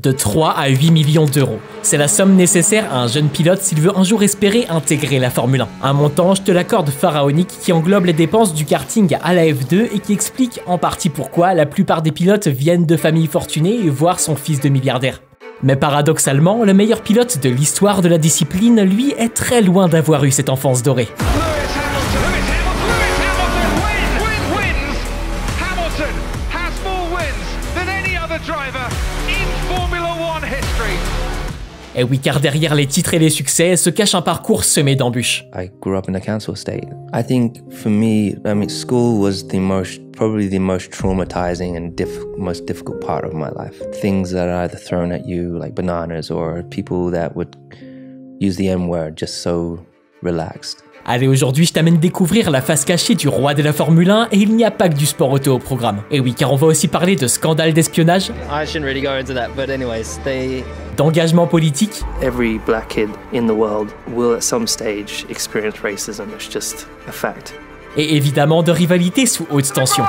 De 3 à 8 millions d'euros. C'est la somme nécessaire à un jeune pilote s'il veut un jour espérer intégrer la Formule 1. Un montant, je te l'accorde, pharaonique qui englobe les dépenses du karting à la F2 et qui explique en partie pourquoi la plupart des pilotes viennent de familles fortunées, voire sont fils de milliardaires. Mais paradoxalement, le meilleur pilote de l'histoire de la discipline, lui, est très loin d'avoir eu cette enfance dorée. Et oui, car derrière les titres et les succès se cache un parcours semé d'embûches. I grew up in a council estate. I think for me, school was probably the most traumatizing and most difficult part of my life. Things that are either thrown at you like bananas or people that would use the M-word just so relaxed. Allez, aujourd'hui je t'amène découvrir la face cachée du roi de la Formule 1 et il n'y a pas que du sport auto au programme. Et oui, car on va aussi parler de scandales d'espionnage, d'engagement politique, Every black kid in the world will at some stage experience racism, it's just a fact. et évidemment de rivalité sous haute tension.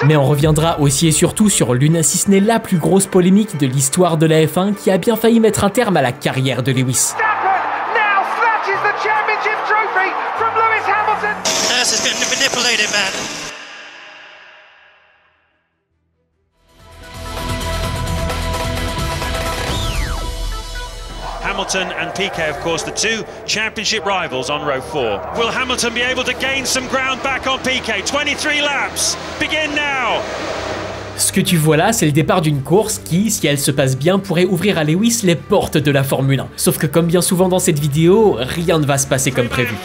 Mais on reviendra aussi et surtout sur l'une, si ce n'est la plus grosse polémique de l'histoire de la F1 qui a bien failli mettre un terme à la carrière de Lewis. Hamilton and Piquet, of course, the two championship rivals on row 4. Will Hamilton be able to gain some ground back on Piquet? 23 laps, begin now! Ce que tu vois là, c'est le départ d'une course qui, si elle se passe bien, pourrait ouvrir à Lewis les portes de la Formule 1. Sauf que comme bien souvent dans cette vidéo, rien ne va se passer comme prévu.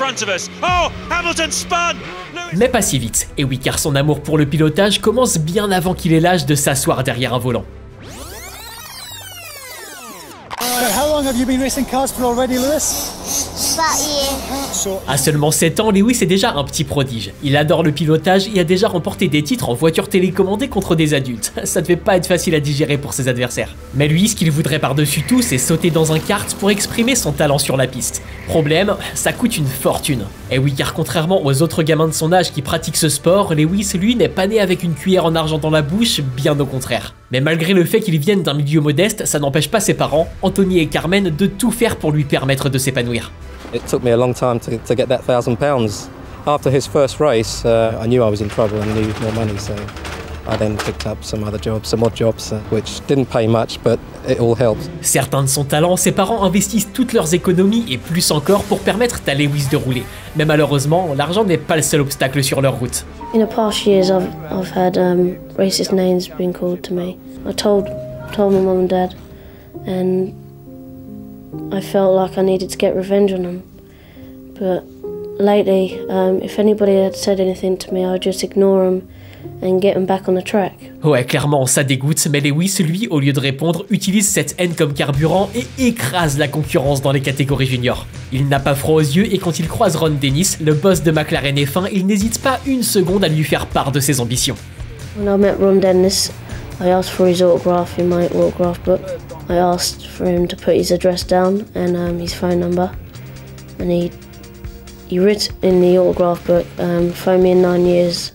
Mais pas si vite. Et oui, car son amour pour le pilotage commence bien avant qu'il ait l'âge de s'asseoir derrière un volant. How long have you been racing cars for already, Lewis? About a year. À seulement 7 ans, Lewis est déjà un petit prodige. Il adore le pilotage et a déjà remporté des titres en voiture télécommandée contre des adultes. Ça devait pas être facile à digérer pour ses adversaires. Mais lui, ce qu'il voudrait par-dessus tout, c'est sauter dans un kart pour exprimer son talent sur la piste. Problème, ça coûte une fortune. Et oui, car contrairement aux autres gamins de son âge qui pratiquent ce sport, Lewis, lui, n'est pas né avec une cuillère en argent dans la bouche, bien au contraire. Mais malgré le fait qu'il vienne d'un milieu modeste, ça n'empêche pas ses parents, Anthony et Carmen, de tout faire pour lui permettre de s'épanouir. It took me a long time to get that £1,000. After his first race, I knew I was in trouble and needed more money, so I then picked up some odd jobs, which didn't pay much, but it all helped. Certains de son talent, ses parents investissent toutes leurs économies et plus encore pour permettre à Lewis de rouler. Mais malheureusement, l'argent n'est pas le seul obstacle sur leur route. In the past years, I've had racist names being called to me. I told my mum and dad, and I felt like I needed to get revenge on them. But lately, if anybody had said anything to me, I would just ignore them and get them back on the track. Ouais, clairement, ça dégoûte, mais Lewis, lui, au lieu de répondre, utilise cette haine comme carburant et écrase la concurrence dans les catégories juniors. Il n'a pas froid aux yeux et quand il croise Ron Dennis, le boss de McLaren F1, il n'hésite pas une seconde à lui faire part de ses ambitions. When I met Ron Dennis, I asked for his autograph in my autograph book. I asked for him to put his address down and his phone number, and he wrote in the autograph book, phone me in 9 years.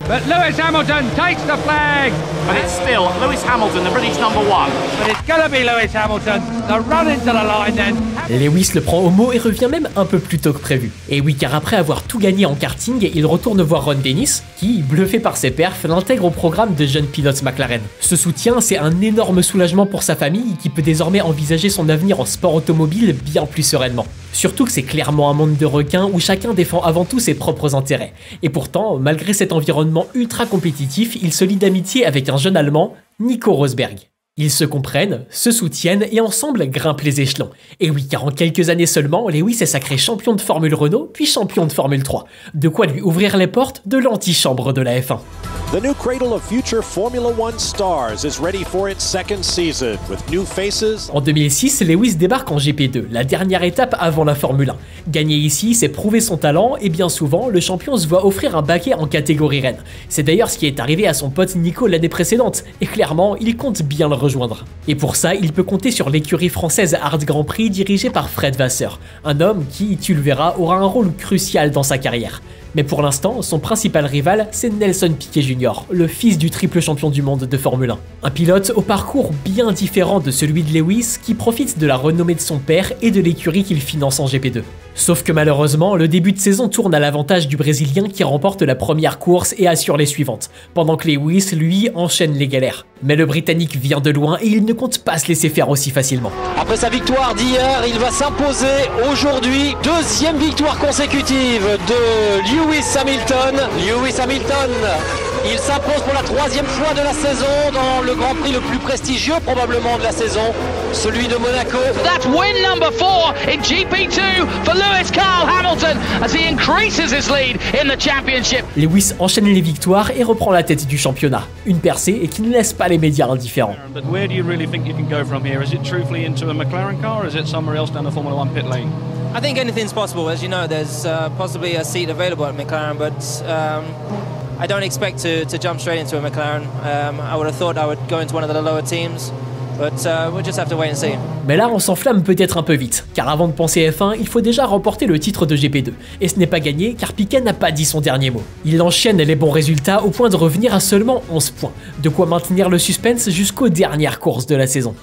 But Lewis Hamilton takes the flag! But it's still Lewis Hamilton, the British #1. But it's gonna be Lewis Hamilton. The run into the line then. Lewis le prend au mot et revient même un peu plus tôt que prévu. Et oui, car après avoir tout gagné en karting, il retourne voir Ron Dennis, qui, bluffé par ses perfs, l'intègre au programme de jeunes pilotes McLaren. Ce soutien, c'est un énorme soulagement pour sa famille, qui peut désormais envisager son avenir en sport automobile bien plus sereinement. Surtout que c'est clairement un monde de requins où chacun défend avant tout ses propres intérêts. Et pourtant, malgré cet environnement ultra compétitif, il se lie d'amitié avec un jeune Allemand, Nico Rosberg. Ils se comprennent, se soutiennent et ensemble grimpent les échelons. Et oui, car en quelques années seulement, Lewis est sacré champion de Formule Renault, puis champion de Formule 3. De quoi lui ouvrir les portes de l'antichambre de la F1. The new cradle of future Formula One stars is ready for its second season with new faces. En 2006, Lewis débarque en GP2, la dernière étape avant la Formule 1. Gagner ici, c'est prouver son talent et bien souvent, le champion se voit offrir un baquet en catégorie reine. C'est d'ailleurs ce qui est arrivé à son pote Nico l'année précédente et clairement, il compte bien le rejoindre. Et pour ça, il peut compter sur l'écurie française Hard Grand Prix dirigée par Fred Vasseur, un homme qui, tu le verras, aura un rôle crucial dans sa carrière. Mais pour l'instant, son principal rival, c'est Nelson Piquet Jr., le fils du triple champion du monde de Formule 1. Un pilote au parcours bien différent de celui de Lewis qui profite de la renommée de son père et de l'écurie qu'il finance en GP2. Sauf que malheureusement, le début de saison tourne à l'avantage du Brésilien qui remporte la première course et assure les suivantes, pendant que Lewis, lui, enchaîne les galères. Mais le Britannique vient de loin et il ne compte pas se laisser faire aussi facilement. Après sa victoire d'hier, il va s'imposer aujourd'hui. Deuxième victoire consécutive de Lewis Hamilton. Lewis Hamilton, il s'impose pour la troisième fois de la saison dans le Grand Prix le plus prestigieux probablement de la saison, celui de Monaco. That's win number 4 in GP2 for Lewis Carl Hamilton as he increases his lead in the championship. Lewis enchaîne les victoires et reprend la tête du championnat. Une percée et qui ne laisse pas les médias indifférents. But where do you really think you can go from here? Is it truthfully into a McLaren car or is it somewhere else down the Formula 1 pit lane? I think anything's possible. As you know, there's possibly a seat available at McLaren, but I don't expect to jump straight into a McLaren. I would have thought I would go into one of the lower teams, but we'll just have to wait and see. Mais là, on s'enflamme peut-être un peu vite, car avant de penser F1, il faut déjà remporter le titre de GP2. Et ce n'est pas gagné, car Piquet n'a pas dit son dernier mot. Il enchaîne les bons résultats au point de revenir à seulement 11 points, de quoi maintenir le suspense jusqu'aux dernières courses de la saison.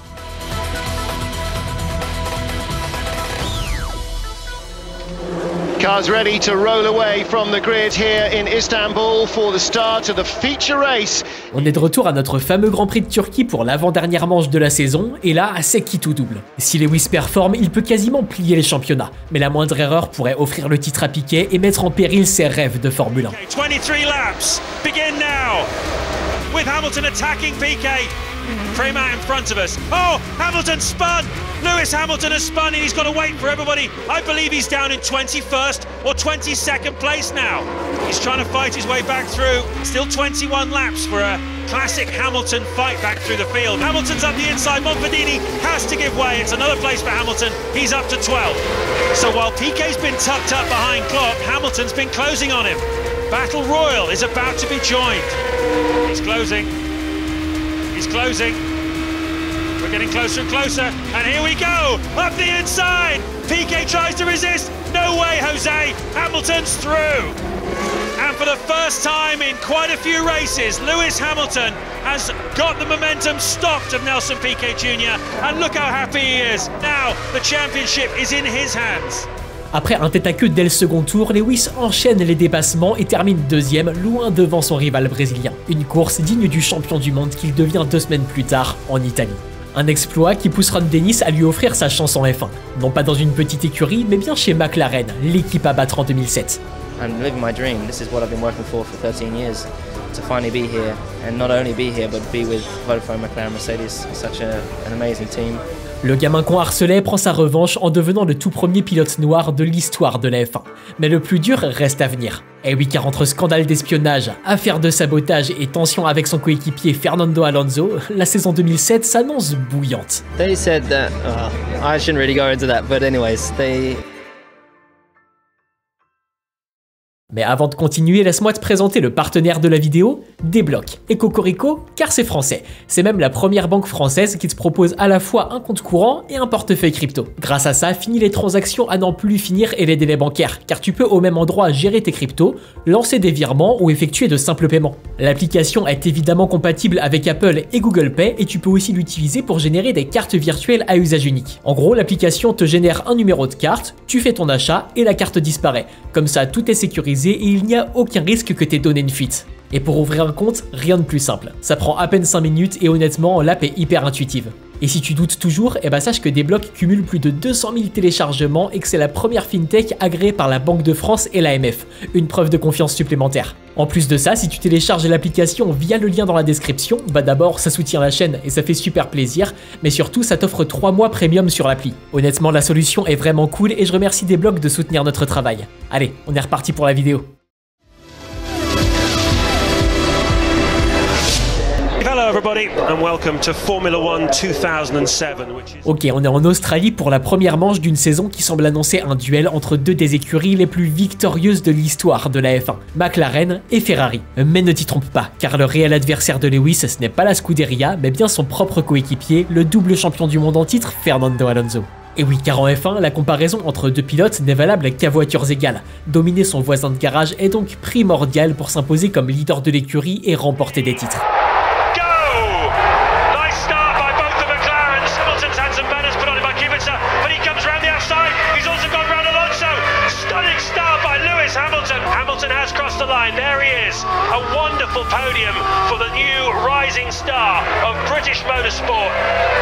Cars ready to roll away from the grid here in Istanbul for the start of the feature race. On est de retour à notre fameux Grand Prix de Turquie pour l'avant-dernière manche de la saison, et là, c'est qui tout double. Si Lewis performe, il peut quasiment plier les championnats, mais la moindre erreur pourrait offrir le titre à Piquet et mettre en péril ses rêves de Formule 1. 23 laps, begin now, with Hamilton attacking Piquet. Prema in front of us. Oh, Hamilton spun! Lewis Hamilton has spun and he's got to wait for everybody. I believe he's down in 21st or 22nd place now. He's trying to fight his way back through. Still 21 laps for a classic Hamilton fight back through the field. Hamilton's up the inside. Monfordini has to give way. It's another place for Hamilton. He's up to 12. So while Piquet's been tucked up behind clock, Hamilton's been closing on him. Battle Royal is about to be joined. He's closing. He's closing. We're getting closer and closer. And here we go. Up the inside. Piquet tries to resist. No way, Jose. Hamilton's through. And for the first time in quite a few races, Lewis Hamilton has got the momentum stopped of Nelson Piquet Jr. And look how happy he is. Now the championship is in his hands. Après un tête-à-queue dès le second tour, Lewis enchaîne les dépassements et termine deuxième, loin devant son rival brésilien. Une course digne du champion du monde qu'il devient 2 semaines plus tard en Italie. Un exploit qui pousse Ron Dennis à lui offrir sa chance en F1. Non pas dans une petite écurie, mais bien chez McLaren, l'équipe à battre en 2007. I'm living my dream. This is what I've been working for 13 years. To finally be here, and not only be here, but be with Vodafone McLaren Mercedes. Such an amazing team. Le gamin qu'on harcelait prend sa revanche en devenant le tout premier pilote noir de l'histoire de la F1. Mais le plus dur reste à venir. Et oui, car entre scandale d'espionnage, affaires de sabotage et tensions avec son coéquipier Fernando Alonso, la saison 2007 s'annonce bouillante. They said that, I shouldn't really go into that, but anyways, Mais avant de continuer, laisse-moi te présenter le partenaire de la vidéo, Débloc. Et Cocorico, car c'est français. C'est même la première banque française qui te propose à la fois un compte courant et un portefeuille crypto. Grâce à ça, fini les transactions à n'en plus finir et les délais bancaires, car tu peux au même endroit gérer tes cryptos, lancer des virements ou effectuer de simples paiements. L'application est évidemment compatible avec Apple et Google Pay et tu peux aussi l'utiliser pour générer des cartes virtuelles à usage unique. En gros, l'application te génère un numéro de carte, tu fais ton achat et la carte disparaît. Comme ça, tout est sécurisé et il n'y a aucun risque que tes données ne fuitent. Et pour ouvrir un compte, rien de plus simple. Ça prend à peine 5 minutes et honnêtement, l'app est hyper intuitive. Et si tu doutes toujours, sache que Débloc cumule plus de 200 000 téléchargements et que c'est la première fintech agréée par la Banque de France et l'AMF. Une preuve de confiance supplémentaire. En plus de ça, si tu télécharges l'application via le lien dans la description, d'abord ça soutient la chaîne et ça fait super plaisir, mais surtout ça t'offre 3 mois premium sur l'appli. Honnêtement, la solution est vraiment cool et je remercie Débloc de soutenir notre travail. Allez, on est reparti pour la vidéo. Hello everybody and welcome to Formula 1 2007. Ok, on est en Australie pour la première manche d'une saison qui semble annoncer un duel entre deux des écuries les plus victorieuses de l'histoire de la F1, McLaren et Ferrari. Mais ne t'y trompe pas, car le réel adversaire de Lewis ce n'est pas la Scuderia, mais bien son propre coéquipier, le double champion du monde en titre, Fernando Alonso. Et oui, car en F1, la comparaison entre deux pilotes n'est valable qu'à voitures égales. Dominer son voisin de garage est donc primordial pour s'imposer comme leader de l'écurie et remporter des titres. Hamilton has crossed the line. There he is. A wonderful podium for the new rising star of British motorsport.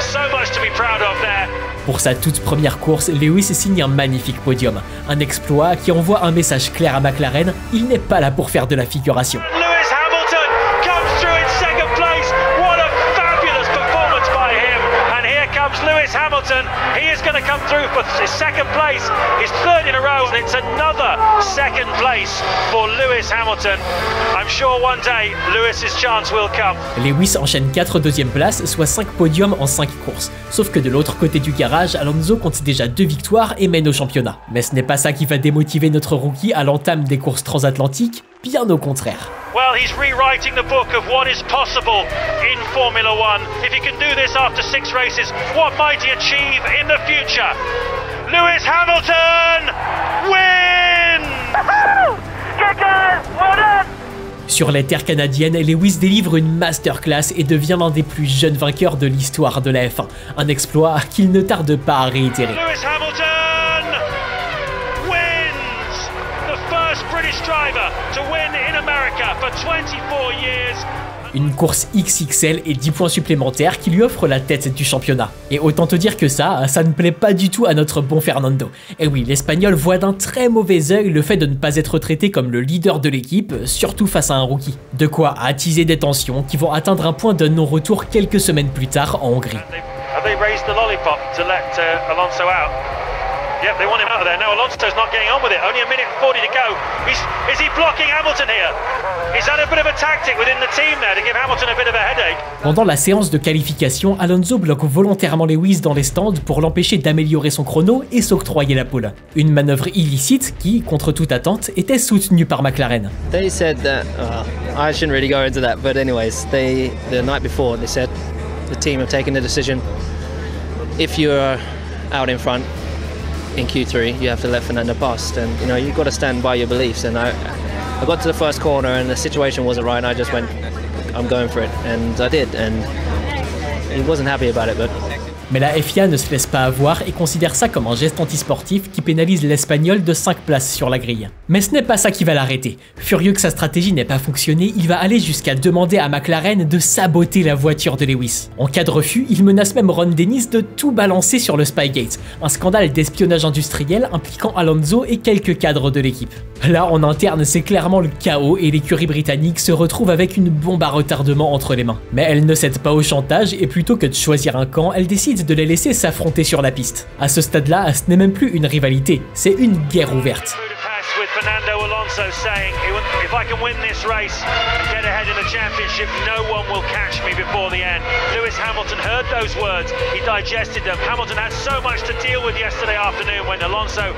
So much to be proud of there. Pour sa toute première course, Lewis signe un magnifique podium. Un exploit qui envoie un message clair à McLaren, il n'est pas là pour faire de la figuration. Lewis Hamilton comes through in second place. What a fabulous performance by him. And here comes Lewis Hamilton. He is going to come through for his second place, his third in a row, and it's another second place for Lewis Hamilton. I'm sure one day Lewis's chance will come. Lewis enchaîne 4 deuxièmes places, soit 5 podiums en 5 courses. Sauf que de l'autre côté du garage, Alonso compte déjà 2 victoires et mène au championnat. Mais ce n'est pas ça qui va démotiver notre rookie à l'entame des courses transatlantiques, bien au contraire. Well, he's rewriting the book of what is possible in Formula One. If he can do this after 6 races, what might he achieve in the future? Lewis Hamilton wins! Sur les terres canadiennes, Lewis délivre une masterclass et devient l'un des plus jeunes vainqueurs de l'histoire de la F1. Un exploit qu'il ne tarde pas à réitérer. Lewis Hamilton wins! The first British driver to win in America for 24 years. Une course XXL et 10 points supplémentaires qui lui offrent la tête du championnat. Et autant te dire que ça ne plaît pas du tout à notre bon Fernando. Et oui, l'Espagnol voit d'un très mauvais œil le fait de ne pas être traité comme le leader de l'équipe, surtout face à un rookie. De quoi attiser des tensions qui vont atteindre un point de non-retour quelques semaines plus tard en Hongrie. Yep, they want him out of there. Now Alonso's not getting on with it. Only a minute 40 to go. Is he blocking Hamilton here? Is that a bit of a tactic within the team there to give Hamilton a bit of a headache? Pendant la séance de qualification, Alonso bloque volontairement Lewis dans les stands pour l'empêcher d'améliorer son chrono et s'octroyer la pole. Une manœuvre illicite qui, contre toute attente, était soutenue par McLaren. They said that, I shouldn't really go into that, but anyways, the night before they said the team have taken the decision. If you're out in front in Q3, you have to let Fernando pass, and you know, you've got to stand by your beliefs. And I got to the first corner and the situation wasn't right, and I just went, I'm going for it, and I did, and he wasn't happy about it, but... Mais la FIA ne se laisse pas avoir et considère ça comme un geste antisportif qui pénalise l'Espagnol de 5 places sur la grille. Mais ce n'est pas ça qui va l'arrêter. Furieux que sa stratégie n'ait pas fonctionné, il va aller jusqu'à demander à McLaren de saboter la voiture de Lewis. En cas de refus, il menace même Ron Dennis de tout balancer sur le Spygate, un scandale d'espionnage industriel impliquant Alonso et quelques cadres de l'équipe. Là, en interne, c'est clairement le chaos et l'écurie britannique se retrouve avec une bombe à retardement entre les mains. Mais elle ne cède pas au chantage et plutôt que de choisir un camp, elle décide de les laisser s'affronter sur la piste. À ce stade-là, ce n'est même plus une rivalité, c'est une guerre ouverte. With Fernando Alonso saying, if I can win this race and get ahead in the championship, no one will catch me before the end. Lewis Hamilton heard those words, he digested them. Hamilton had so much to deal with yesterday afternoon when Alonso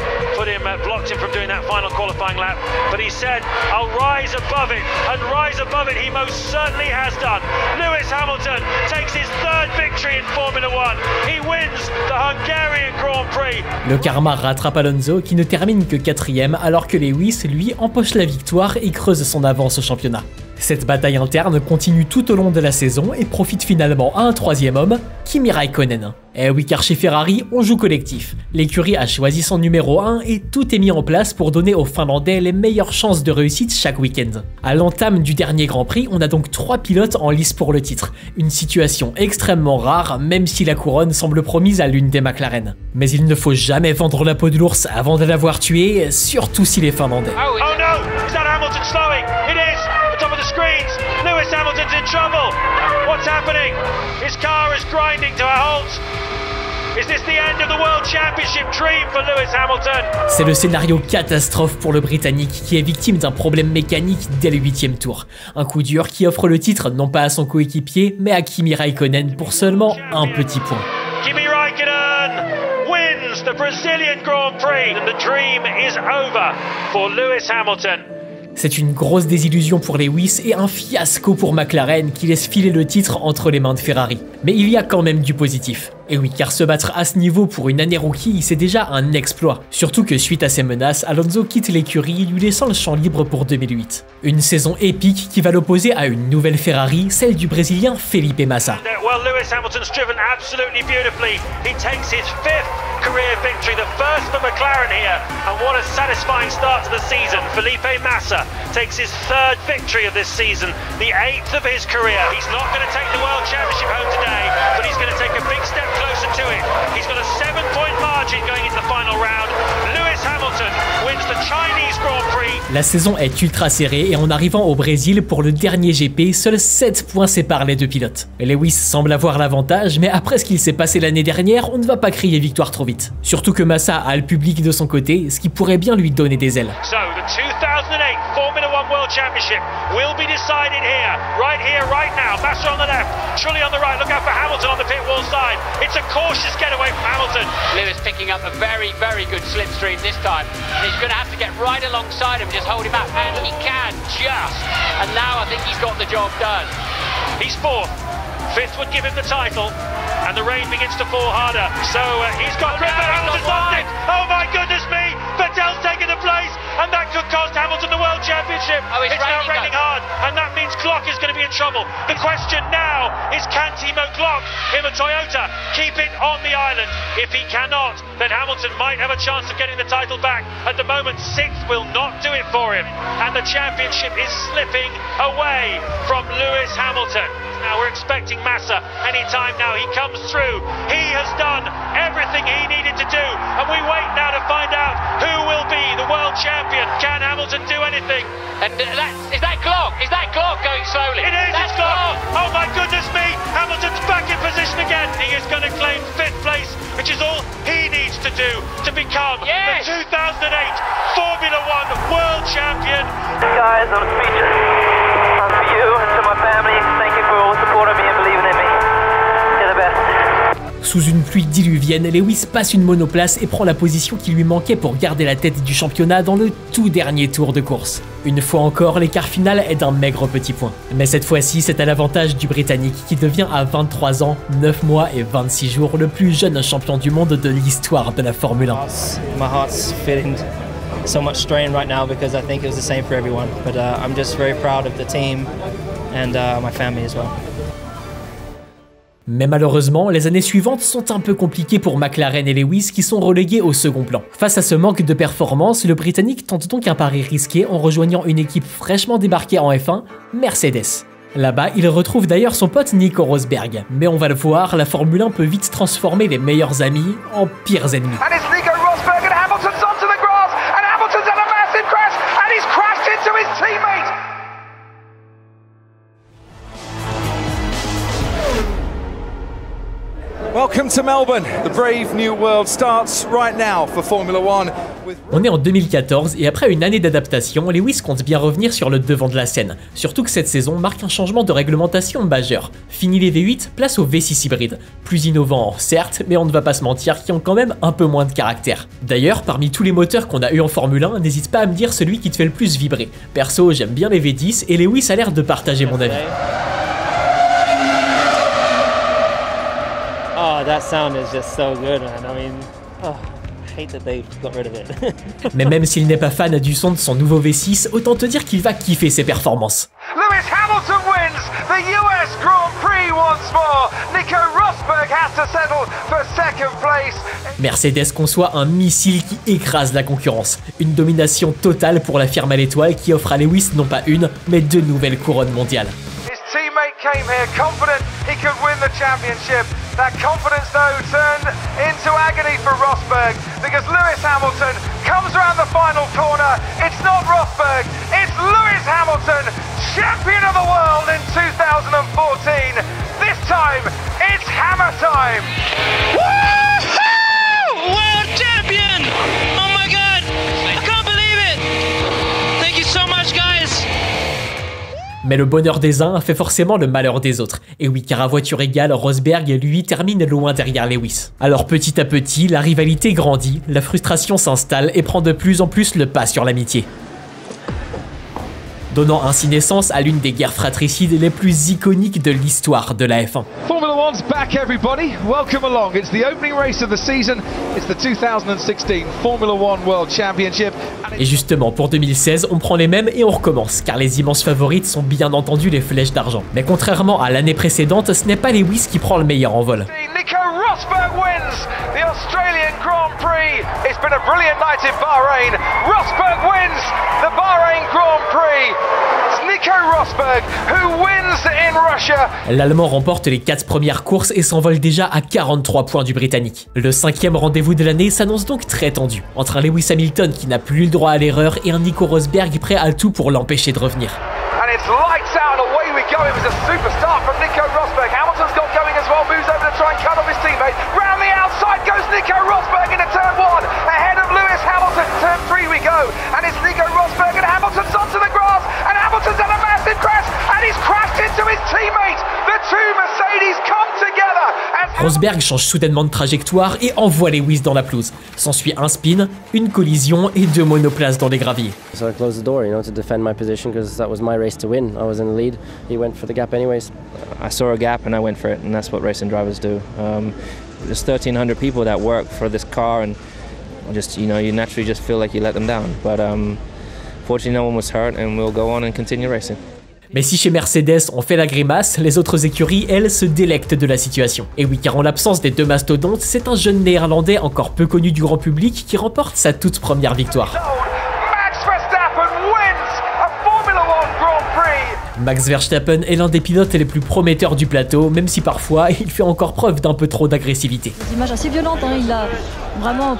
blocked him from doing that final qualifying lap. But he said, I'll rise above it, and rise above it he most certainly has done. Lewis Hamilton takes his third victory in Formula One. He wins the Hungarian Grand Prix. Le karma rattrape Alonso qui ne termine que 4ème alors que Lewis, lui, empoche la victoire et creuse son avance au championnat. Cette bataille interne continue tout au long de la saison et profite finalement à un 3e homme, Kimi Raikkonen. Eh oui, car chez Ferrari, on joue collectif. L'écurie a choisi son numéro 1 et tout est mis en place pour donner aux Finlandais les meilleures chances de réussite chaque week-end. À l'entame du dernier Grand Prix, on a donc 3 pilotes en lice pour le titre. Une situation extrêmement rare, même si la couronne semble promise à l'une des McLaren. Mais il ne faut jamais vendre la peau de l'ours avant de l'avoir tué, surtout s'il est finlandais. Oh no! Is that Hamilton slowing? It is! Top of the screens, Lewis Hamilton's in trouble. What's happening? His car is grinding to a halt. Is this the end of the World Championship dream for Lewis Hamilton? C'est le scénario catastrophe pour le Britannique qui est victime d'un problème mécanique dès le 8e tour. Un coup dur qui offre le titre non pas à son coéquipier mais à Kimi Raikkonen pour seulement un petit point. Kimi Raikkonen wins the Brazilian Grand Prix and the dream is over for Lewis Hamilton. C'est une grosse désillusion pour Lewis et un fiasco pour McLaren qui laisse filer le titre entre les mains de Ferrari. Mais il y a quand même du positif. Et oui, car se battre à ce niveau pour une année rookie, c'est déjà un exploit. Surtout que suite à ces menaces, Alonso quitte l'écurie, lui laissant le champ libre pour 2008. Une saison épique qui va l'opposer à une nouvelle Ferrari, celle du Brésilien Felipe Massa. Well, Lewis Hamilton's driven absolutely beautifully. He takes his 5th career victory, the first for McLaren here, and what a satisfying start to the season. Felipe Massa takes his 3rd victory of this season, the 8th of his career. He's not going to take the World Championship home today, but he's going to take a big step closer to it. He's got a 7-point margin going into the final round. Lewis Hamilton wins the Chinese Grand Prix. La saison est ultra serrée et en arrivant au Brésil pour le dernier GP, seuls 7 points séparent les deux pilotes. Lewis semble avoir l'avantage, mais après ce qu'il s'est passé l'année dernière, on ne va pas crier victoire trop vite. Surtout que Massa a le public de son côté, ce qui pourrait bien lui donner des ailes. So the 2008 Formula One World Championship will be decided here, right now. Massa on the left, Trulli on the right. Look out for Hamilton on the pit wall side. It's a cautious getaway from Hamilton. Lewis picking up a very, very good slipstream this time. And he's going to have to get right alongside him, just hold him up, and he can just. And now I think he's got the job done. He's 4th. 5th would give him the title, and the rain begins to fall harder. So he's got grip, but Hamilton's lost it. Oh my goodness me! Vettel's taken the place, and that could cost Hamilton the World Championship. Oh, it's now raining hard, and that means Glock is going to be in trouble. The question now is, can Timo Glock in the Toyota keep it on the island? If he cannot, then Hamilton might have a chance of getting the title back. At the moment, 6th will not do it for him, and the championship is slipping away from Lewis Hamilton. Now we're expecting Massa anytime now. He comes through. He has done everything he needed to do, and we wait now to find out who will be the world champion. Can Hamilton do anything? And is that Glock? Is that Glock going slowly? It is. It's Glock. Oh my goodness me! Hamilton's back in position again. He is going to claim 5th place, which is all he needs to do to become the 2008 Formula One world champion. Guys, I'm speechless. For you and to my family, thank you for all supporting me and believing in me. You're the best. Sous une pluie diluvienne, Lewis passe une monoplace et prend la position qui lui manquait pour garder la tête du championnat dans le tout dernier tour de course. Une fois encore, l'écart final est d'un maigre petit point. Mais cette fois-ci, c'est à l'avantage du Britannique qui devient à 23 ans, 9 mois et 26 jours le plus jeune champion du monde de l'histoire de la Formule 1. My heart's feeling so much strain right now because I think it was the same for everyone. But I'm just very proud of the team and my family as well. Mais malheureusement, les années suivantes sont un peu compliquées pour McLaren et Lewis qui sont relégués au second plan. Face à ce manque de performance, le Britannique tente donc un pari risqué en rejoignant une équipe fraîchement débarquée en F1, Mercedes. Là-bas, il retrouve d'ailleurs son pote Nico Rosberg. Mais on va le voir, la Formule 1 peut vite transformer les meilleurs amis en pires ennemis. And it's Nico Rosberg and Hamilton's onto the grass and Hamilton's had a massive crash and he's crashed into his teammate. Welcome to Melbourne. The brave new world starts right now for Formula One. On est en 2014 et après une année d'adaptation, Lewis compte bien revenir sur le devant de la scène. Surtout que cette saison marque un changement de réglementation majeur. Fini les V8, place au V6 hybride. Plus innovant, certes, mais on ne va pas se mentir, qui ont quand même un peu moins de caractère. D'ailleurs, parmi tous les moteurs qu'on a eu en Formule 1, n'hésite pas à me dire celui qui te fait le plus vibrer. Perso, j'aime bien les V10 et Lewis a l'air de partager mon avis. Oh, that sound is just so good, man. I mean, I hate that they got rid of it. Mais même s'il n'est pas fan du son de son nouveau V6, autant te dire qu'il va kiffer ses performances. Lewis Hamilton wins the US Grand Prix once more. Nico Rosberg has to settle for 2nd place. Mercedes conçoit un missile qui écrase la concurrence. Une domination totale pour la firme à l'étoile qui offre à Lewis non pas une, mais 2 nouvelles couronnes mondiales. His teammate came here confident he could win the championship. That confidence, though, turned into agony for Rosberg because Lewis Hamilton comes around the final corner. It's not Rosberg, it's Lewis Hamilton, champion of the world in 2014. This time, it's hammer time. Woohoo! World champion! Oh my God! I can't believe it! Thank you so much, guys! Mais le bonheur des uns fait forcément le malheur des autres. Et oui, car à voiture égale, Rosberg, lui, termine loin derrière Lewis. Alors petit à petit, la rivalité grandit, la frustration s'installe et prend de plus en plus le pas sur l'amitié. Donnant ainsi naissance à l'une des guerres fratricides les plus iconiques de l'histoire de la F1. Formula F1's back, everybody. Welcome along. It's the opening race of the season. It's the 2016 Formula One World Championship. Et justement, pour 2016, on prend les mêmes et on recommence, car les immenses favorites sont bien entendu les flèches d'argent. Mais contrairement à l'année précédente, ce n'est pas Lewis qui prend le meilleur envol. Nico Rosberg wins the Australian Grand Prix. It's been a brilliant night in Bahrain. Rosberg wins the Bahrain Grand Prix. It's Nico Rosberg who wins in Russia. L'Allemand remporte les 4 premières courses et s'envole déjà à 43 points du Britannique. Le 5e rendez-vous de l'année s'annonce donc très tendu, entre un Lewis Hamilton qui n'a plus le droit à l'erreur et un Nico Rosberg prêt à tout pour l'empêcher de revenir. And it's lights out, away we go. It was a super start from Nico Rosberg. Hamilton's got going as well, moves over to try and cut off his teammate. Round the outside goes Nico Rosberg into turn 1, ahead of Lewis Hamilton. Turn 3 we go, and it's Nico Rosberg and Hamilton's onto the grass, and Hamilton's had a massive crash, and he's crashed into his teammate. The two Mercedes come together. Rosberg change soudainement de trajectoire et envoie Lewis dans la pelouse. S'ensuit un spin, une collision et 2 monoplaces dans les graviers. So I closed the door, to defend my position because that was my race to win. I was in the lead. He went for the gap anyways. I saw a gap and I went for it, and that's what racing drivers do. There's 1,300 people that work for this car, and just you naturally just feel like you let them down. But fortunately, no one was hurt, and we'll go on and continue racing. Mais si chez Mercedes on fait la grimace, les autres écuries, elles, se délectent de la situation. Et oui, car en l'absence des 2 mastodontes, c'est un jeune néerlandais encore peu connu du grand public qui remporte sa toute première victoire. Max Verstappen est l'un des pilotes les plus prometteurs du plateau, même si parfois il fait encore preuve d'un peu trop d'agressivité. Des images assez violentes, il a vraiment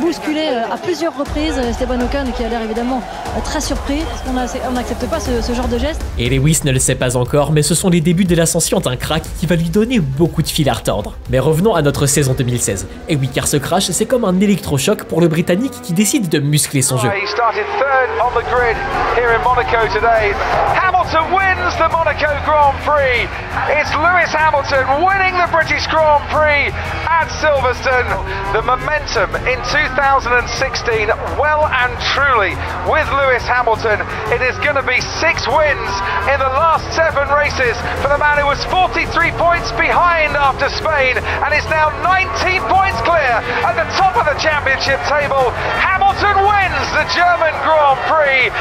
bousculé à plusieurs reprises Esteban Ocon, qui a l'air évidemment très surpris, parce qu'on n'accepte pas ce genre de geste. Et Lewis ne le sait pas encore, mais ce sont les débuts de l'ascension d'un crack qui va lui donner beaucoup de fil à retordre. Mais revenons à notre saison 2016. Et oui, car ce crash, c'est comme un électrochoc pour le Britannique qui décide de muscler son jeu. Hamilton wins the Monaco Grand Prix. It's Lewis Hamilton winning the British Grand Prix at Silverstone. The momentum in 2016, well and truly, with Lewis Hamilton. It is going to be 6 wins in the last 7 races for the man who was 43 points behind after Spain and is now 19 points clear at the top of the championship table. Hamilton wins the German Grand Prix.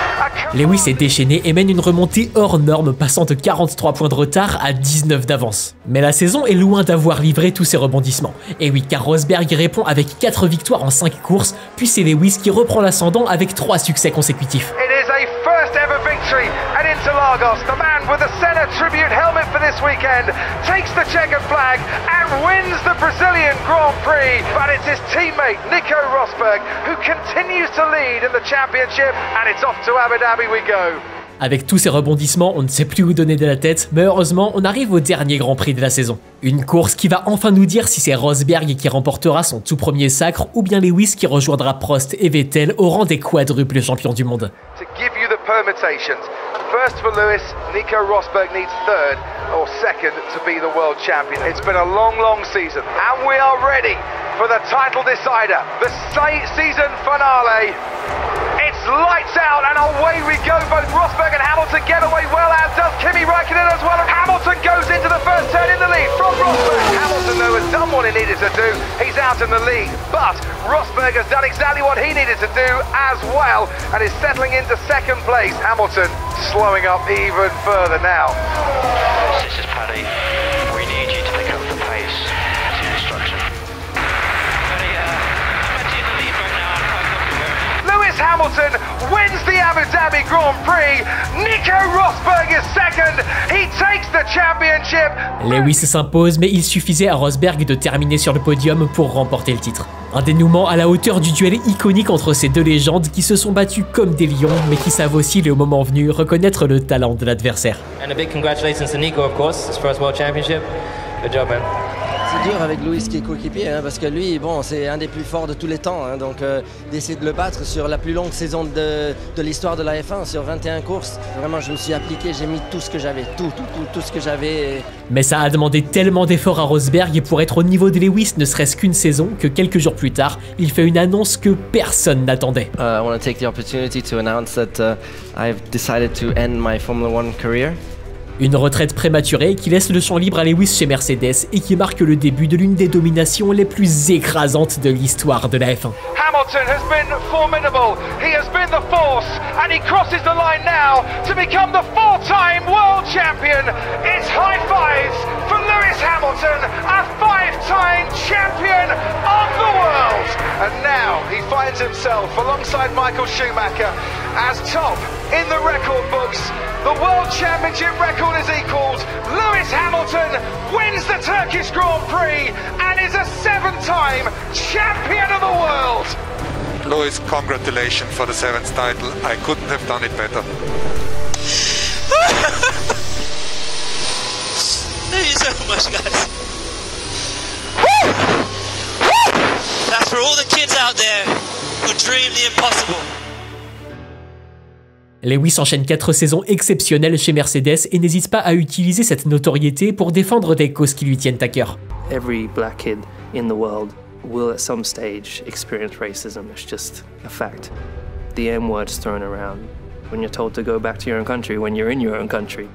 Lewis est déchaîné et mène une remontée hors norme, passant de 43 points de retard à 19 d'avance. Mais la saison est loin d'avoir livré tous ses rebondissements. Et oui, car Rosberg répond avec 4 victoires en 5 courses, puis c'est Lewis qui reprend l'ascendant avec 3 succès consécutifs. It is a first ever victory at Interlagos. The man with the Senna tribute helmet for this weekend takes the checkered flag and wins the Brazilian Grand Prix. But it's his teammate Nico Rosberg who continues to lead in the championship, and it's off to Abu Dhabi we go. Avec tous ces rebondissements, on ne sait plus où donner de la tête, mais heureusement, on arrive au dernier Grand Prix de la saison. Une course qui va enfin nous dire si c'est Rosberg qui remportera son tout premier sacre ou bien Lewis qui rejoindra Prost et Vettel au rang des quadruples champions du monde. To give you the permutations. First for Lewis, Nico Rosberg needs 3rd or 2nd to be the world champion. It's been a long, long season, and we are ready for the title decider, the season finale. It's lights out and away we go. Both Rosberg and Hamilton get away well, as does Kimi Räikkönen as well. And Hamilton goes into the first turn in the lead from Rosberg. Hamilton, though, has done what he needed to do. He's out in the lead, but Rosberg has done exactly what he needed to do as well and is settling into 2nd place. Hamilton slowing up even further now. This is Paddy. We need you to pick up the pace. That's the instruction. Lewis Hamilton wins the Abu Dhabi Grand Prix. Nico Rosberg is 2nd. He takes the championship. Lewis s'impose, mais il suffisait à Rosberg de terminer sur le podium pour remporter le titre. Un dénouement à la hauteur du duel iconique entre ces 2 légendes qui se sont battues comme des lions, mais qui savent aussi, le moment venu, reconnaître le talent de l'adversaire. And a big congratulations to Nico, of course, his first World Championship. Good job, man. C'est dur avec Lewis qui est coéquipier, parce que lui, bon, c'est un des plus forts de tous les temps. Donc d'essayer de le battre sur la plus longue saison de l'histoire de la F1, sur 21 courses, vraiment je me suis appliqué, j'ai mis tout ce que j'avais, tout ce que j'avais. Mais ça a demandé tellement d'efforts à Rosberg pour être au niveau de Lewis ne serait-ce qu'une saison que quelques jours plus tard, il fait une annonce que personne n'attendait. I want to take the opportunity to announce that I've decided to end my Formula One career. Une retraite prématurée qui laisse le champ libre à Lewis chez Mercedes et qui marque le début de l'une des dominations les plus écrasantes de l'histoire de la F1. Hamilton has been formidable. He has been the force, and he crosses the line now to become the four-time world champion. It's high fives for Lewis Hamilton, a five-time champion of the world. And now he finds himself alongside Michael Schumacher as top in the record books. The World Championship record is equalled. Lewis Hamilton wins the Turkish Grand Prix and is a seven-time champion of the world. Lewis, congratulations for the 7th title. I couldn't have done it better. Thank you so much, guys. Woo! Woo! That's for all the kids out there who dream the impossible. Lewis enchaîne 4 saisons exceptionnelles chez Mercedes et n'hésite pas à utiliser cette notoriété pour défendre des causes qui lui tiennent à cœur. Every black kid in the world will at some stage experience racism. It's just a fact. The M-word's thrown around when you're told to go back to your own country, when you're in your own country.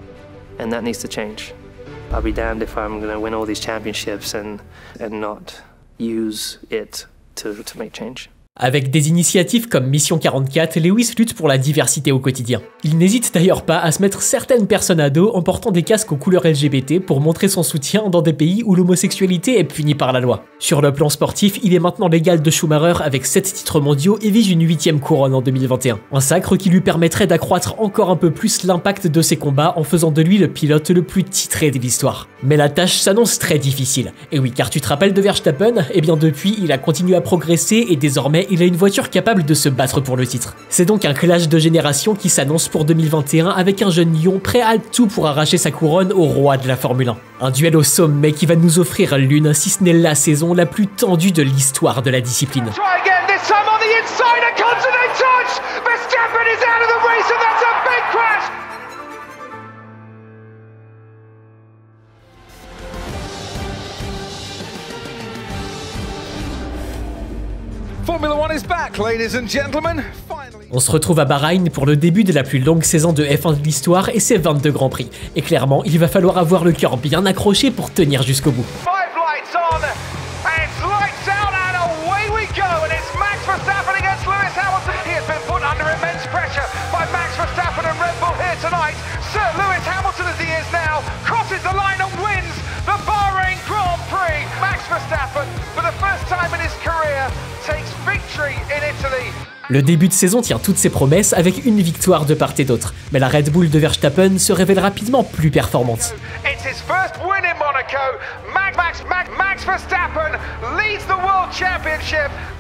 And that needs to change. I'll be damned if I'm going to win all these championships and not use it to make change. Avec des initiatives comme Mission 44, Lewis lutte pour la diversité au quotidien. Il n'hésite d'ailleurs pas à se mettre certaines personnes à dos en portant des casques aux couleurs LGBT pour montrer son soutien dans des pays où l'homosexualité est punie par la loi. Sur le plan sportif, il est maintenant l'égal de Schumacher avec 7 titres mondiaux et vise une 8e couronne en 2021. Un sacre qui lui permettrait d'accroître encore un peu plus l'impact de ses combats en faisant de lui le pilote le plus titré de l'histoire. Mais la tâche s'annonce très difficile. Et oui, car tu te rappelles de Verstappen? Eh bien depuis, il a continué à progresser et désormais il a une voiture capable de se battre pour le titre. C'est donc un clash de génération qui s'annonce pour 2021 avec un jeune lion prêt à tout pour arracher sa couronne au roi de la Formule 1. Un duel au sommet qui va nous offrir l'une, si ce n'est la saison la plus tendue de l'histoire de la discipline. On se retrouve à Bahreïn pour le début de la plus longue saison de F1 de l'histoire et ses 22 Grands Prix. Et clairement, il va falloir avoir le cœur bien accroché pour tenir jusqu'au bout. Le début de saison tient toutes ses promesses avec une victoire de part et d'autre, mais la Red Bull de Verstappen se révèle rapidement plus performante.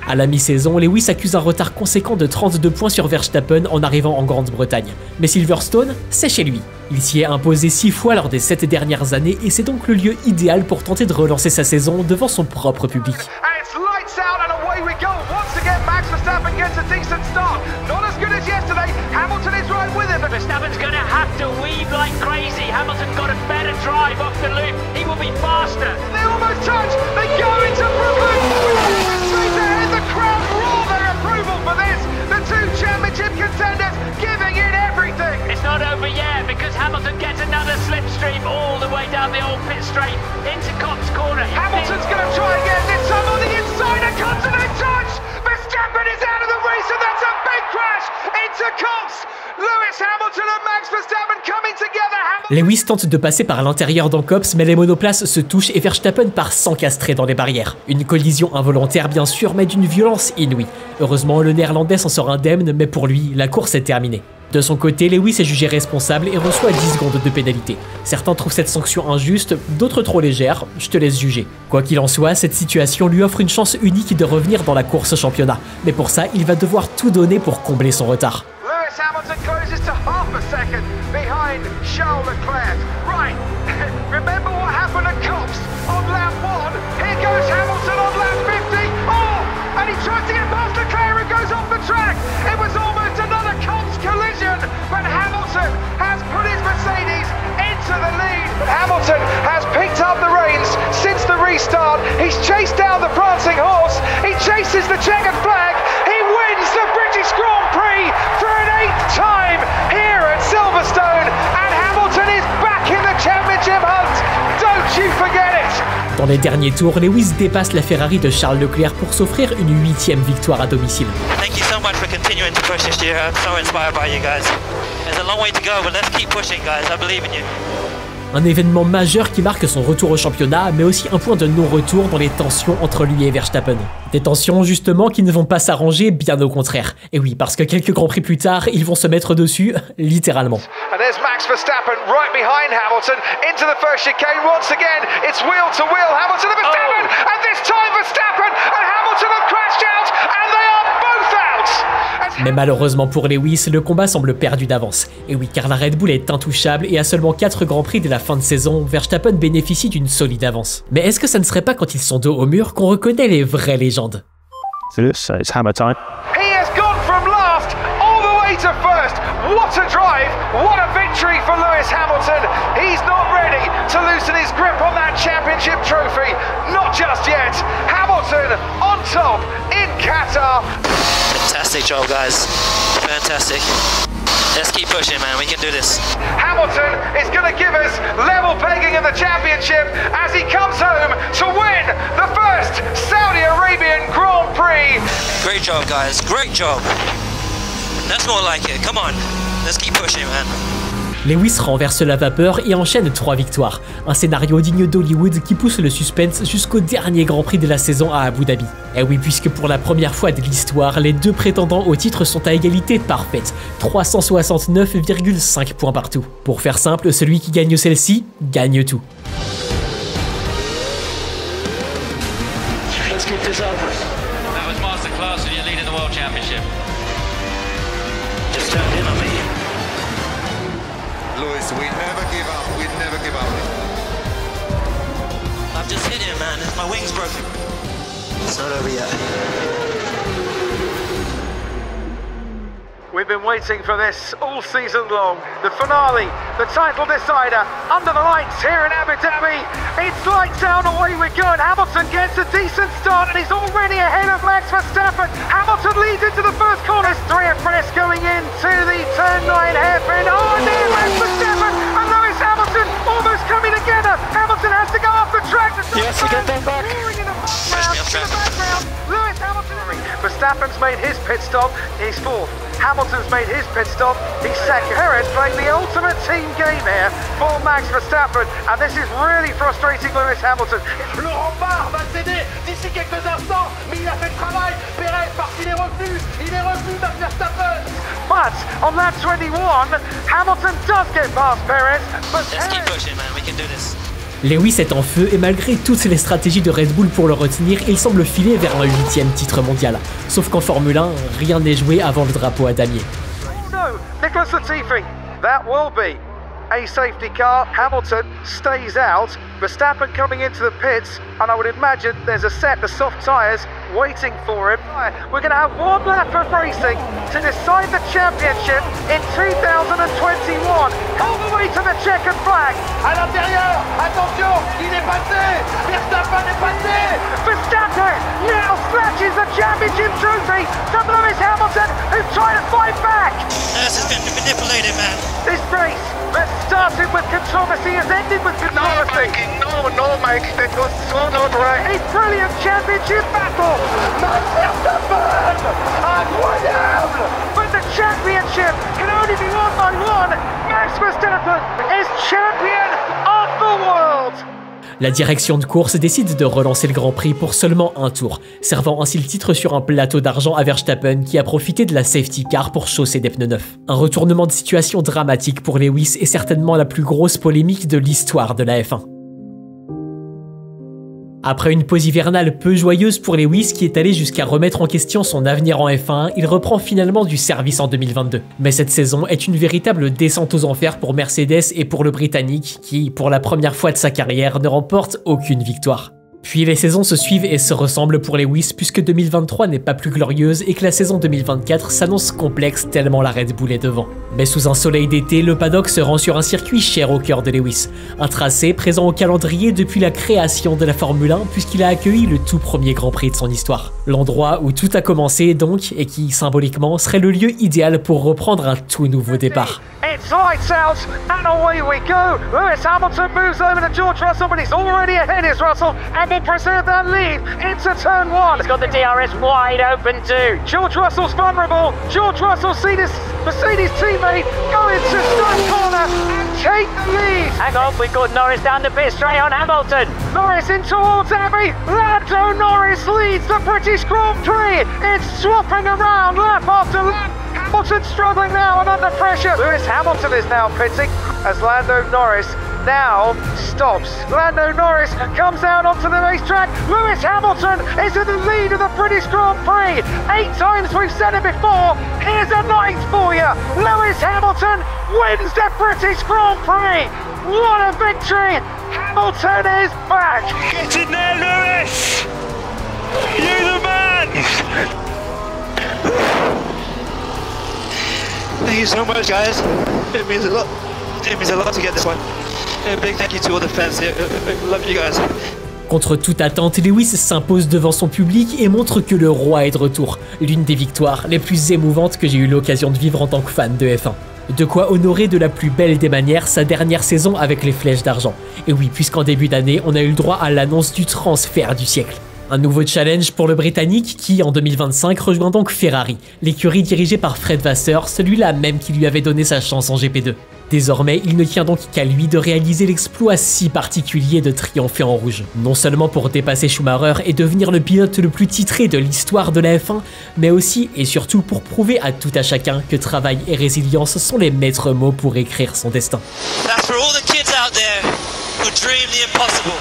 À la mi-saison, Lewis accuse un retard conséquent de 32 points sur Verstappen en arrivant en Grande-Bretagne. Mais Silverstone, c'est chez lui. Il s'y est imposé 6 fois lors des 7 dernières années et c'est donc le lieu idéal pour tenter de relancer sa saison devant son propre public. Verstappen gets a decent start. Not as good as yesterday. Hamilton is right with him. Verstappen's going to have to weave like crazy. Hamilton got a better drive off the loop. He will be faster. They almost touch. They go into Brooklyn. Straight ahead. The crowd roar their approval for this. The two championship contenders giving it everything. It's not over yet because Hamilton gets another slipstream all the way down the old pit straight into Cops Corner. Hamilton's going to try again. This time on the inside. A continent touch. Verstappen is out of the race and that's a big crash into Cops. Lewis Hamilton and Max Verstappen coming together. Lewis tente de passer par l'intérieur dans Cops, mais les monoplaces se touchent et Verstappen part s'encastrer dans les barrières. Une collision involontaire bien sûr, mais d'une violence inouïe. Heureusement, le néerlandais s'en sort indemne, mais pour lui, la course est terminée. De son côté, Lewis est jugé responsable et reçoit 10 secondes de pénalité. Certains trouvent cette sanction injuste, d'autres trop légère, je te laisse juger. Quoi qu'il en soit, cette situation lui offre une chance unique de revenir dans la course au championnat. Mais pour ça, il va devoir tout donner pour combler son retard. Lewis Hamilton closes to half a second behind Charles Leclerc. Right, remember what happened at Cops on lap 1? Here goes Hamilton on lap 50. Oh, and he tries to get past Leclerc and goes off the track. It was almost another Cops collision, but Hamilton has put his Mercedes into the lead. Hamilton has picked up the reins since the restart. He's chased down the prancing horse. He chases the checkered flag. He wins the British Grand Prix for an 8th time here at Silverstone, and Hamilton is back in Dans les derniers tours, Lewis dépasse la Ferrari de Charles Leclerc pour s'offrir une 8e victoire à domicile. Thank you so much for continuing to push this year. I'm so inspired by you guys. There's a long way to go, but let's keep pushing, guys. I believe in you. Un événement majeur qui marque son retour au championnat, mais aussi un point de non-retour dans les tensions entre lui et Verstappen. Des tensions justement qui ne vont pas s'arranger, bien au contraire. Et oui, parce que quelques grands prix plus tard, ils vont se mettre dessus, littéralement. And there's Max Verstappen right behind Hamilton into the first chicane once again. It's wheel to wheel, Hamilton and Verstappen, and this time Verstappen and Hamilton have crashed out, and they are both out. Mais malheureusement pour Lewis, le combat semble perdu d'avance. Et oui, car la Red Bull est intouchable et à seulement 4 grands prix de la fin de saison, Verstappen bénéficie d'une solide avance. Mais est-ce que ça ne serait pas quand ils sont dos au mur qu'on reconnaît les vraies légendes? It's hammer time. He has gone from last all the way to first. What a drive, what a victory for Lewis Hamilton. He's not ready to loosen his grip on that championship trophy. Not just yet. Hamilton on top in Qatar. Fantastic job, guys. Fantastic. Let's keep pushing, man. We can do this. Hamilton is going to give us level pegging in the championship as he comes home to win the first Saudi Arabian Grand Prix. Great job, guys. Great job. That's more like it. Come on. Let's keep pushing, man. Lewis renverse la vapeur et enchaîne 3 victoires. Un scénario digne d'Hollywood qui pousse le suspense jusqu'au dernier Grand Prix de la saison à Abu Dhabi. Et oui, puisque pour la première fois de l'histoire, les deux prétendants au titre sont à égalité parfaite. 369,5 points partout. Pour faire simple, celui qui gagne celle-ci, gagne tout. Let's keep this up. That was masterclass and you're leading the World Championship. Just turned in on me. Lewis, we never give up. We never give up. I've just hit him, man. My wing's broken. It's not over yet. We've been waiting for this all season long. The finale, the title decider, under the lights here in Abu Dhabi. It's lights out, away we go, and Hamilton gets a decent start, and he's already ahead of Max Verstappen. Hamilton leads into the first corner. There's 3 abreast going into the turn 9 hairpin. Oh, near Max Verstappen and Lewis Hamilton almost coming together. Hamilton has to go off the track. Yes, you get them back. Lewis Hamilton. Verstappen's made his pit stop. He's 4th. Hamilton's made his pit stop. He's 2nd. Perez playing the ultimate team game here for Max Verstappen, and this is really frustrating Lewis Hamilton. Laurent Barre va céder d'ici quelques instants, mais il a fait le travail. Perez parce qu'il est revenu Max Verstappen. But on lap 21, Hamilton does get past Perez. But Let's keep pushing, man. We can do this. Lewis est en feu et malgré toutes les stratégies de Red Bull pour le retenir, il semble filer vers un 8e titre mondial. Sauf qu'en Formule 1, rien n'est joué avant le drapeau à damier. Oh no, Nicholas Latifi, that will be a safety car. Hamilton stays out. Verstappen coming into the pits, and I would imagine there's a set of soft tyres waiting for him. We're going to have one lap of racing to decide the championship in 2021. All the way to the checkered flag. À l'intérieur, attention, il est passé. Verstappen est passé. Verstappen now snatches the championship trophy from Lewis Hamilton, who's trying to fight back. This has been manipulated, man. This race that started with controversy has ended with controversy. No, Mike, that was so not right. A brilliant championship battle. Max Verstappen, incroyable. But the championship can only be won by one. Max Verstappen is champion of the world. La direction de course décide de relancer le Grand Prix pour seulement un tour, servant ainsi le titre sur un plateau d'argent à Verstappen qui a profité de la safety car pour chausser des pneus neufs. Un retournement de situation dramatique pour Lewis et certainement la plus grosse polémique de l'histoire de la F1. Après une pause hivernale peu joyeuse pour Lewis qui est allé jusqu'à remettre en question son avenir en F1, il reprend finalement du service en 2022. Mais cette saison est une véritable descente aux enfers pour Mercedes et pour le Britannique qui, pour la première fois de sa carrière, ne remporte aucune victoire. Puis les saisons se suivent et se ressemblent pour Lewis puisque 2023 n'est pas plus glorieuse et que la saison 2024 s'annonce complexe tellement la Red Bull est devant. Mais sous un soleil d'été, le paddock se rend sur un circuit cher au cœur de Lewis, un tracé présent au calendrier depuis la création de la Formule 1 puisqu'il a accueilli le tout premier Grand Prix de son histoire. L'endroit où tout a commencé donc et qui symboliquement serait le lieu idéal pour reprendre un tout nouveau départ. It's lights out, and away we go. Lewis Hamilton moves over to George Russell, but he's already ahead, is Russell, and will preserve that lead into turn one. He's got the DRS wide open too. George Russell's vulnerable. George Russell sees his Mercedes teammate go into stone corner and take the lead. Hang on, we've got Norris down the pit straight on Hamilton. Norris in towards Abbey. Lando Norris leads the British Grand Prix. It's swapping around lap after lap. Hamilton struggling now and under pressure. Lewis Hamilton is now pitting as Lando Norris now stops. Lando Norris comes out onto the racetrack. Lewis Hamilton is in the lead of the British Grand Prix. 8 times we've said it before. Here's a 9th for you. Lewis Hamilton wins the British Grand Prix. What a victory. Hamilton is back. Get in there, Lewis. You're the man. Thank you so much, guys. It means a lot. It means a lot to get this one. A big thank you to all the fans here. Love you guys. Contre toute attente, Lewis s'impose devant son public et montre que le roi est de retour. L'une des victoires les plus émouvantes que j'ai eu l'occasion de vivre en tant que fan de F1. De quoi honorer de la plus belle des manières sa dernière saison avec les flèches d'argent. Et oui, puisqu'en début d'année, on a eu le droit à l'annonce du transfert du siècle. Un nouveau challenge pour le Britannique qui, en 2025, rejoint donc Ferrari, l'écurie dirigée par Fred Vasseur, celui-là même qui lui avait donné sa chance en GP2. Désormais, il ne tient donc qu'à lui de réaliser l'exploit si particulier de triompher en rouge. Non seulement pour dépasser Schumacher et devenir le pilote le plus titré de l'histoire de la F1, mais aussi et surtout pour prouver à tout à chacun que travail et résilience sont les maîtres mots pour écrire son destin. That's for all the kids out there who dream the impossible.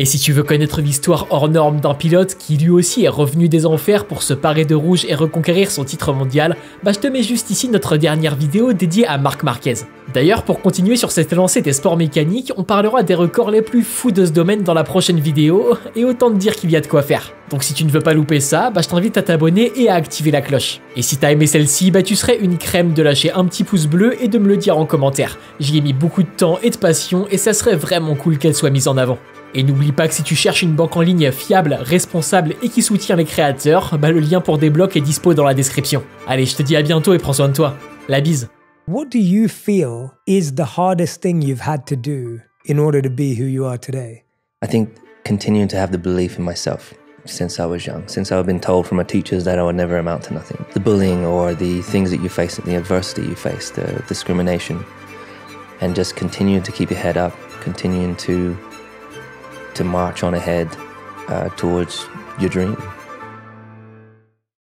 Et si tu veux connaître l'histoire hors norme d'un pilote qui lui aussi est revenu des enfers pour se parer de rouge et reconquérir son titre mondial, bah je te mets juste ici notre dernière vidéo dédiée à Marc Marquez. D'ailleurs, pour continuer sur cette lancée des sports mécaniques, on parlera des records les plus fous de ce domaine dans la prochaine vidéo, et autant te dire qu'il y a de quoi faire. Donc si tu ne veux pas louper ça, bah je t'invite à t'abonner et à activer la cloche. Et si t'as aimé celle-ci, bah tu serais une crème de lâcher un petit pouce bleu et de me le dire en commentaire. J'y ai mis beaucoup de temps et de passion, et ça serait vraiment cool qu'elle soit mise en avant. Et n'oublie pas que si tu cherches une banque en ligne fiable, responsable et qui soutient les créateurs, bah le lien pour des blocs est dispo dans la description. Allez, je te dis à bientôt et prends soin de toi. La bise. What do you feel is the hardest thing you've had to do in order to be who you are today? I think continuing to have the belief in myself since I was young, since I've been told from my teachers that I would never amount to nothing. The bullying or the things that you face, the adversity you face, the discrimination, and just continuing to keep your head up, continuing to march on ahead towards your dream.